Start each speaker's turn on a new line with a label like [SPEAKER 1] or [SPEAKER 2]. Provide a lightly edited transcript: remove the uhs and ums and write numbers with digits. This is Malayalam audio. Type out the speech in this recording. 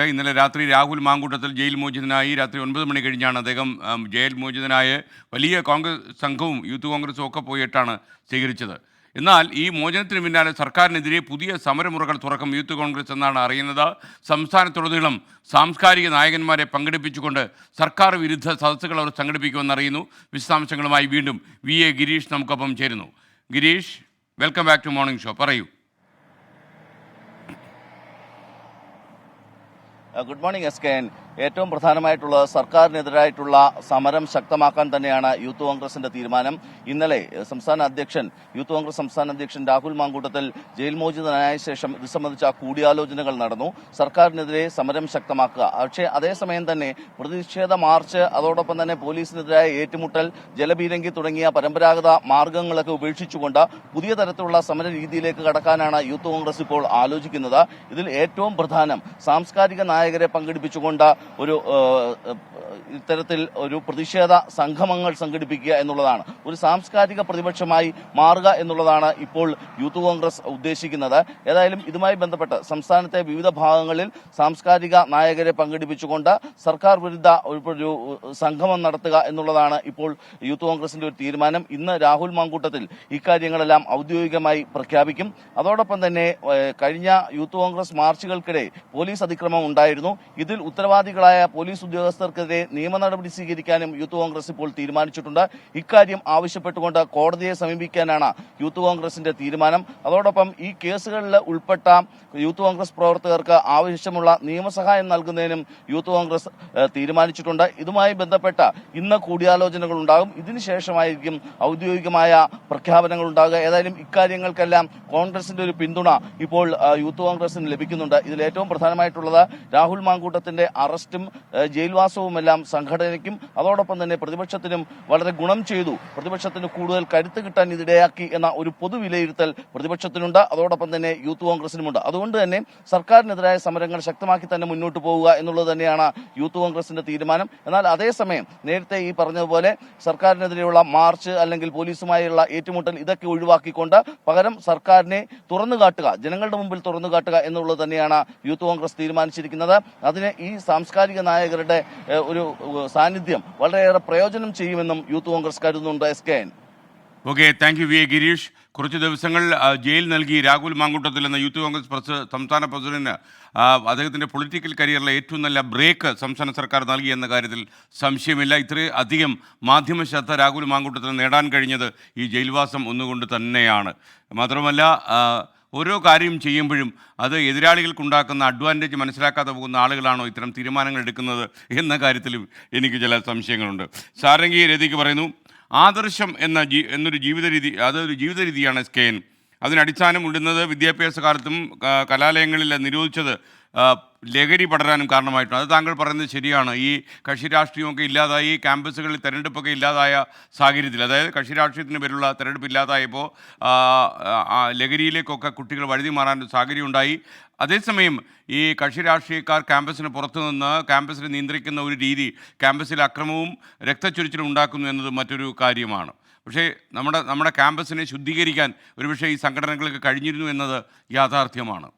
[SPEAKER 1] ഇന്നലെ രാത്രി രാഹുൽ മാങ്കൂട്ടത്തിൽ ജയിൽ മോചിതനായി. രാത്രി 9 മണി കഴിഞ്ഞാണ് അദ്ദേഹം ജയിൽ മോചിതനായ. വലിയ കോൺഗ്രസ് സംഘവും യൂത്ത് കോൺഗ്രസും ഒക്കെ പോയിട്ടാണ് സ്വീകരിച്ചത്. എന്നാൽ ഈ മോചനത്തിന് പിന്നാലെ സർക്കാരിനെതിരെ പുതിയ സമരമുറകൾ തുറക്കും യൂത്ത് കോൺഗ്രസ് എന്നാണ് അറിയുന്നത്. സംസ്ഥാനത്തുടനീളം സാംസ്കാരിക നായകന്മാരെ പങ്കെടുപ്പിച്ചുകൊണ്ട് സർക്കാർ വിരുദ്ധ സദസ്സുകൾ അവർ സംഘടിപ്പിക്കുമെന്നറിയുന്നു. വിശദാംശങ്ങളുമായി വീണ്ടും VA ഗിരീഷ് നമുക്കൊപ്പം ചേരുന്നു. Girish, welcome back to morning show. പറയൂ.
[SPEAKER 2] Good morning SKN. ഏറ്റവും പ്രധാനമായിട്ടുള്ള സർക്കാരിനെതിരായിട്ടുള്ള സമരം ശക്തമാക്കാൻ തന്നെയാണ് യൂത്ത് കോൺഗ്രസിന്റെ തീരുമാനം. ഇന്നലെ യൂത്ത് കോൺഗ്രസ് സംസ്ഥാന അധ്യക്ഷൻ രാഹുൽ മാങ്കൂട്ടത്തിൽ ജയിൽ മോചിതനായ ശേഷം ഇത് സംബന്ധിച്ച കൂടിയാലോചനകൾ നടന്നു. സർക്കാരിനെതിരെ സമരം ശക്തമാക്കുക, പക്ഷേ അതേസമയം തന്നെ പ്രതിഷേധ മാർച്ച്, അതോടൊപ്പം തന്നെ പോലീസിനെതിരായ ഏറ്റുമുട്ടൽ, ജലപീരങ്കി തുടങ്ങിയ പരമ്പരാഗത മാർഗങ്ങളൊക്കെ ഉപേക്ഷിച്ചുകൊണ്ട് പുതിയ തരത്തിലുള്ള സമര രീതിയിലേക്ക് കടക്കാനാണ് യൂത്ത് കോൺഗ്രസ് ഇപ്പോൾ ആലോചിക്കുന്നത്. ഇതിൽ ഏറ്റവും പ്രധാനം സാംസ്കാരിക നായകരെ പങ്കെടുപ്പിച്ചുകൊണ്ട് ഇത്തരത്തിൽ ഒരു പ്രതിഷേധ സംഗമങ്ങൾ സംഘടിപ്പിക്കുക എന്നുള്ളതാണ്. ഒരു സാംസ്കാരിക പ്രതിപക്ഷമായി മാറുക എന്നുള്ളതാണ് ഇപ്പോൾ യൂത്ത് കോൺഗ്രസ് ഉദ്ദേശിക്കുന്നത്. ഏതായാലും ഇതുമായി ബന്ധപ്പെട്ട് സംസ്ഥാനത്തെ വിവിധ ഭാഗങ്ങളിൽ സാംസ്കാരിക നായകരെ പങ്കെടുപ്പിച്ചുകൊണ്ട് സർക്കാർ വിരുദ്ധ ഒരു സംഗമം നടത്തുക എന്നുള്ളതാണ് ഇപ്പോൾ യൂത്ത് കോൺഗ്രസിന്റെ ഒരു തീരുമാനം. ഇന്ന് രാഹുൽ മാങ്കൂട്ടത്തിൽ ഇക്കാര്യങ്ങളെല്ലാം ഔദ്യോഗികമായി പ്രഖ്യാപിക്കും. അതോടൊപ്പം തന്നെ കഴിഞ്ഞ യൂത്ത് കോൺഗ്രസ് മാർച്ചുകൾക്കിടെ പോലീസ് അതിക്രമം ഉണ്ടായിരുന്നു. ഇതിൽ ഉത്തരവാദികളായ പോലീസ് ഉദ്യോഗസ്ഥർക്കെതിരെ നിയമ നടപടി സ്വീകരിക്കാനും യൂത്ത് കോൺഗ്രസ് ഇപ്പോൾ തീരുമാനിച്ചിട്ടുണ്ട്. ഇക്കാര്യം ആവശ്യപ്പെട്ടുകൊണ്ട് കോടതിയെ സമീപിക്കാനാണ് യൂത്ത് കോൺഗ്രസിന്റെ തീരുമാനം. അതോടൊപ്പം ഈ കേസുകളിൽ ഉൾപ്പെട്ട യൂത്ത് കോൺഗ്രസ് പ്രവർത്തകർക്ക് ആവശ്യമുള്ള നിയമസഹായം നൽകുന്നതിനും യൂത്ത് കോൺഗ്രസ് തീരുമാനിച്ചിട്ടുണ്ട്. ഇതുമായി ബന്ധപ്പെട്ട ഇന്ന് കൂടിയാലോചനകൾ ഉണ്ടാകും. ഇതിനുശേഷമായിരിക്കും ഔദ്യോഗികമായ പ്രഖ്യാപനങ്ങൾ ഉണ്ടാകുക. ഏതായാലും ഇക്കാര്യങ്ങൾക്കെല്ലാം കോൺഗ്രസിന്റെ ഒരു പിന്തുണ ഇപ്പോൾ യൂത്ത് കോൺഗ്രസിന് ലഭിക്കുന്നുണ്ട്. ഇതിൽ ഏറ്റവും പ്രധാനമായിട്ടുള്ളത് രാഹുൽ മാങ്കൂട്ടത്തിന്റെ അറസ്റ്റും ജയിൽവാസവുമെല്ലാം സംഘടനയ്ക്കും അതോടൊപ്പം തന്നെ പ്രതിപക്ഷത്തിനും വളരെ ഗുണം ചെയ്തു. പ്രതിപക്ഷത്തിന് കൂടുതൽ കരുത്ത് കിട്ടാൻ ഇതിടയാക്കി എന്ന ഒരു പൊതു വിലയിരുത്തൽ പ്രതിപക്ഷത്തിനുണ്ട്, അതോടൊപ്പം തന്നെ യൂത്ത് കോൺഗ്രസിനുമുണ്ട്. അതുകൊണ്ട് തന്നെ സർക്കാരിനെതിരായ സമരങ്ങൾ ശക്തമാക്കി തന്നെ മുന്നോട്ട് പോവുക എന്നുള്ളത് തന്നെയാണ് യൂത്ത് കോൺഗ്രസിന്റെ തീരുമാനം. എന്നാൽ അതേസമയം നേരത്തെ ഈ പറഞ്ഞതുപോലെ സർക്കാരിനെതിരെയുള്ള മാർച്ച് അല്ലെങ്കിൽ പോലീസുമായുള്ള ഏറ്റുമുട്ടൽ ഇതൊക്കെ ഒഴിവാക്കിക്കൊണ്ട് പകരം സർക്കാരിനെ തുറന്നുകാട്ടുക, ജനങ്ങളുടെ മുമ്പിൽ തുറന്നുകാട്ടുക എന്നുള്ളത് തന്നെയാണ് യൂത്ത് കോൺഗ്രസ് തീരുമാനിച്ചിരിക്കുന്നത്. അതിന് ഈ സാംസ്കാരിക നായകരുടെ ഒരു സാന്നിധ്യം വളരെയേറെ പ്രയോജനം ചെയ്യുമെന്നും യൂത്ത് കോൺഗ്രസ് കരുതുന്നുണ്ട്. SKN.
[SPEAKER 1] Okay, thank you VA Girish. കുറച്ച് ദിവസങ്ങൾ ജയിൽ നൽകി രാഹുൽ മാങ്കൂട്ടത്തിൽ എന്ന യൂത്ത് കോൺഗ്രസ് സംസ്ഥാന പ്രസിഡന്റിന് അദ്ദേഹത്തിൻ്റെ പൊളിറ്റിക്കൽ കരിയറിലെ ഏറ്റവും നല്ല ബ്രേക്ക് സംസ്ഥാന സർക്കാർ നൽകി എന്ന കാര്യത്തിൽ സംശയമില്ല. ഇത്രയും അധികം മാധ്യമ ശ്രദ്ധ രാഹുൽ മാങ്കൂട്ടത്തിന് നേടാൻ കഴിഞ്ഞത് ഈ ജയിൽവാസം ഒന്നുകൊണ്ട് തന്നെയാണ്. മാത്രമല്ല ഓരോ കാര്യം ചെയ്യുമ്പോഴും അത് എതിരാളികൾക്കുണ്ടാക്കുന്ന അഡ്വാൻറ്റേജ് മനസ്സിലാക്കാതെ പോകുന്ന ആളുകളാണോ ഇത്തരം തീരുമാനങ്ങൾ എടുക്കുന്നത് എന്ന കാര്യത്തിലും എനിക്ക് ചില സംശയങ്ങളുണ്ട്. സാരംഗി രതിക്ക് പറയുന്നു, ആദർശം എന്നൊരു ജീവിത രീതി, അതൊരു ജീവിത രീതിയാണ് SKN. അതിനടിസ്ഥാനം ഇടുന്നത് വിദ്യാഭ്യാസ കാലത്തും കലാലയങ്ങളിൽ നിരോധിച്ചത് ലഹരി പടരാനും കാരണമായിട്ടുണ്ട്. അത് താങ്കൾ പറയുന്നത് ശരിയാണ്. ഈ കക്ഷി രാഷ്ട്രീയമൊക്കെ ഇല്ലാതായി, ക്യാമ്പസുകളിൽ തെരഞ്ഞെടുപ്പൊക്കെ ഇല്ലാതായ സാഹചര്യത്തിൽ, അതായത് കക്ഷി രാഷ്ട്രീയത്തിന് പേരുള്ള തെരഞ്ഞെടുപ്പ് ഇല്ലാതായപ്പോൾ ലഹരിയിലേക്കൊക്കെ കുട്ടികൾ വഴുതി മാറാൻ സാഹചര്യം ഉണ്ടായി. അതേസമയം ഈ കക്ഷി രാഷ്ട്രീയക്കാർ ക്യാമ്പസിന് പുറത്തു നിന്ന് ക്യാമ്പസിനെ നിയന്ത്രിക്കുന്ന ഒരു രീതി ക്യാമ്പസിൽ അക്രമവും രക്തച്ചൊരിച്ചിലും ഉണ്ടാക്കുന്നു എന്നത് മറ്റൊരു കാര്യമാണ്. പക്ഷേ നമ്മുടെ ക്യാമ്പസിനെ ശുദ്ധീകരിക്കാൻ ഒരുപക്ഷെ ഈ സംഘടനകൾക്ക് കഴിഞ്ഞിരുന്നു എന്നത് യാഥാർത്ഥ്യമാണ്.